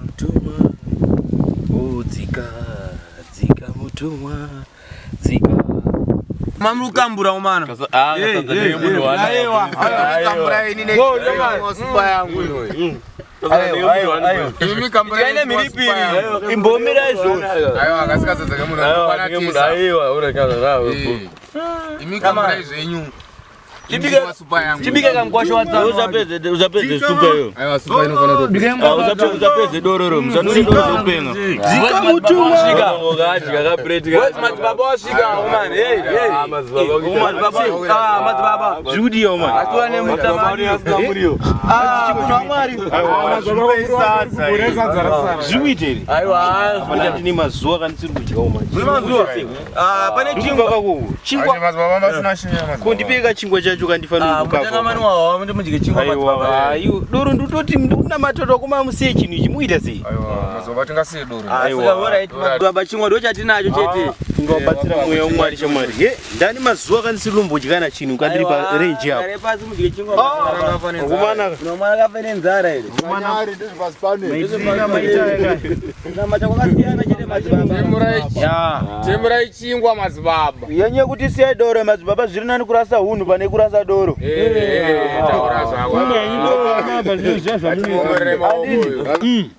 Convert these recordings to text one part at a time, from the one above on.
Mutumwa, oh dzika mutumwa, dzika. Mamlukambura umana. Aiwa. Kambura ini ne. Super yangu ino. Ayo. Mimi kambura ine milipili. Imbomira izo. Ayo akasikaza munhu akwana tisa. Aiwa, urakaza rawo. Mimi kambura izo enyu. Chibike kamkwasho watsa uzapeze super yo. Aiwa super inofana to. Uzapeze dororo msanuri doro upenga. Dzika mutumwa. Shika ngogaji kakabread ka. What's madzibaba wasvika umana. Hey. Madzibaba. Judy yo man. Atwane mutamari asina muriyo. Chimunhu waMwari. Judy. Aiwa. Apana tini mazuwa kanisiri kudya uma. Mazuwa. Pane chingwa madzibaba masina shinya. Kondipeka chingwa chacho kandifanira kukapa. Mutanga mani wawo ndimudike chingwa madzibaba. Ayo doro ndutoti nduna matoto kuma musiye chinhu chimuita sei. Aiwa madzibaba tingasiye doro. Aiwa alright madzibaba chingwa ndo chatinacho chete. Tingobatsira mweya waMwari shamwari. Ndani mazuwa kanisiri lombodyana chinhu kandiri pa range yapo. Kare pasi mudike chingwa madzibaba. Kumana Nomwana kafene nzara ere. Kumana ari ndizvipasi pane. maitira maita. Namata kwakasiyana chete madzibaba. Temurai chingwa madzibaba. Yenye kuti siya doro madzibaba zviri nani kurasa hunhu pane kurasa doro.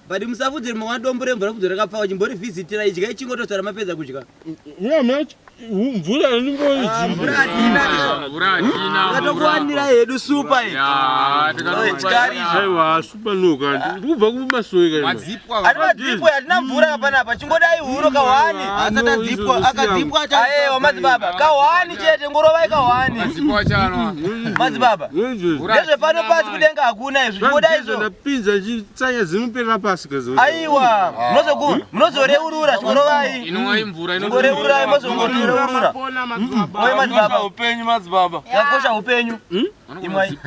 Badi musafudze mwadombo mvura kudze rakapfa chimbori visitira idya ichingototsara mapedza kudya. Mvura ndingoi. Mvura atina. Ngatokuwanira hedu super iyi. Aiwa super nuka. Ndikubva kumasoika. Madzipwa. Madzipwa atina mvura hapana apa chingodai huro kawani. Asatadzipwa akadzipwa acha. Aiwa madzibaba. Kawani chete ngorovai kawani. Madzipwa chano. Madzibaba. Ndezve pano pasi kudenga hakuna izvo. Chingodai izvo. Ndapinza chitsanya zinopera pasi kazo. Aiwa. Munozoreurura chinorovai. Inomwa mvura inoreurura mozongoreurura. Oi madzibaba upenyu madzibaba. Yakosha upenyu. Imwai.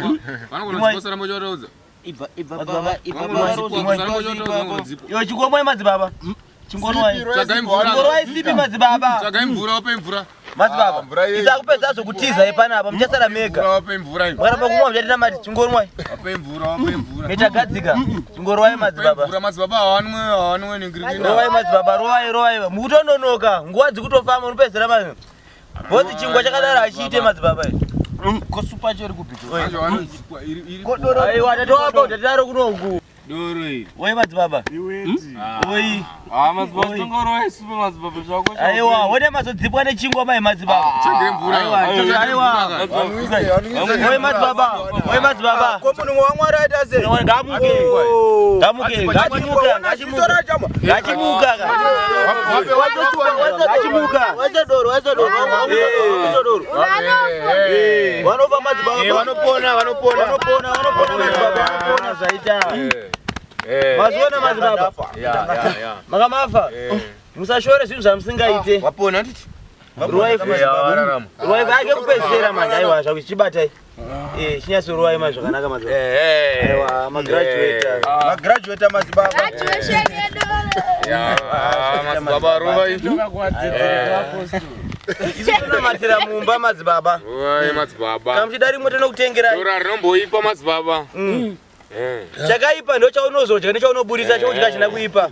Vanogona kutsara mochorodza. Madzibaba yo chikomwe madzibaba. Chingonwai. Chingonwai sipi madzibaba. Tsvagai mvura wape mvura. Madzibaba. Isakupedza zokutiza ipanapa muchasara mega. Wape mvura. Mwaramba kumwa mchatina mati chingonwai. Wape mvura. Metagadzika. Chingorwai madzibaba. Mvura madzibaba hawanwe ningirikina. Rowai madzibaba rowai. Mukutononoka nguwa dzikutofamba unopedzera mani. Bozi chingwa chakadara achiite madzibaba. Kosupa chori kupita. Kodoro aiwa tatowapa utataro kunoku. Doro iri. Oi madzibaba. Oi. Madzibaba tongorwa isupe madzibaba zvako. Aiwa, wode mazodzipwa nechingwa mai madzibaba. Tsvagai mvura. Aiwa. Oi madzibaba. Ko munhu waMwari aita sei? Ngamuke. Ngachimuka. Wacha doro. Vanova madzibaba. Vanopona madzibaba. Zvaita. Mazuona madzibaba. Makamafa. Musashore zvinhu zvamusingaite. Wapona nditi? Ruwai ake kupedzera manje aiwa zvakuchibatai. Chinyaso ruwai mai zvakanaka madzibaba. Aiwa magraduate madzibaba. Graduation yedu. Madzibaba ruwai. Isona matira mumba madzibaba. Ruwai madzibaba. Kamuchidari moteno kutengera. Dora rinomboipa madzibaba. Chakaipa ndo chaunozodya nechaunobudisa chokudya china kuipa.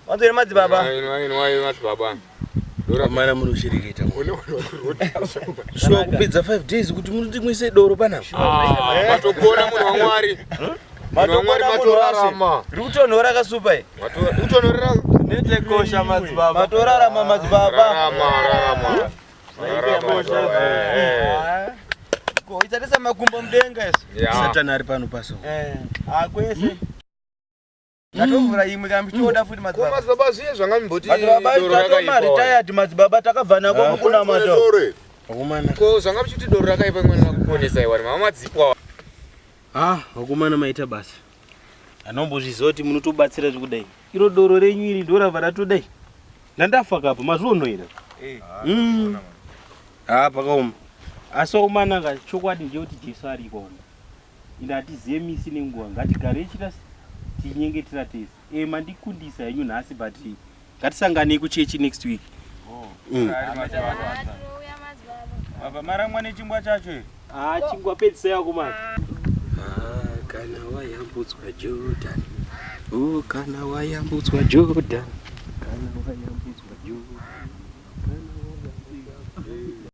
Wanzwe madzibaba. Wai madzibaba. Mara munoshereketa. Shuwa kupedza 5 days kuti munotimwise doro panapa. Matopona munhu waMwari. Matorarama. Rikutonhora kasupa iyi. Utonorera Netekosha madzibaba. Matorarama madzibaba. Rarama. Ko itatesa makumbo mudenga iso. Satani ari pano paso. Akwese. Ngatovhura imwe kambichoda futi madzibaba. Madzibaba zviye zvangamboti. Madzibaba tatoma retired madzibaba takavhana kwa kuna mato. Wakomana. Ko zvangamuchiti doro rakaipa imwe nakuponesa iwari mama madzipwa. Wakomana maita basa. Anombozviziva kuti munotobatsira zvekudai. Iro doro renyu iri ndorabva ratodai. Ndandafa kapa mazvionoira. Pakaoma. Asi wakomananga chokwadi ndechekuti Jesu ariko. Inde hatizive misi nenguva. Ngatigare tinyengetera tese. Mandikundisa henyu nhasi but ngatisanganei kuchechi next week. Baba maramwa nechingwa chacho. Chingwa pedzisai wakomana. Kana waya wayambutswa Jordan. Oh, kana wayambutswa Jordan. Kana wayambutswa Jordan. Kana wayambutswa Jordan.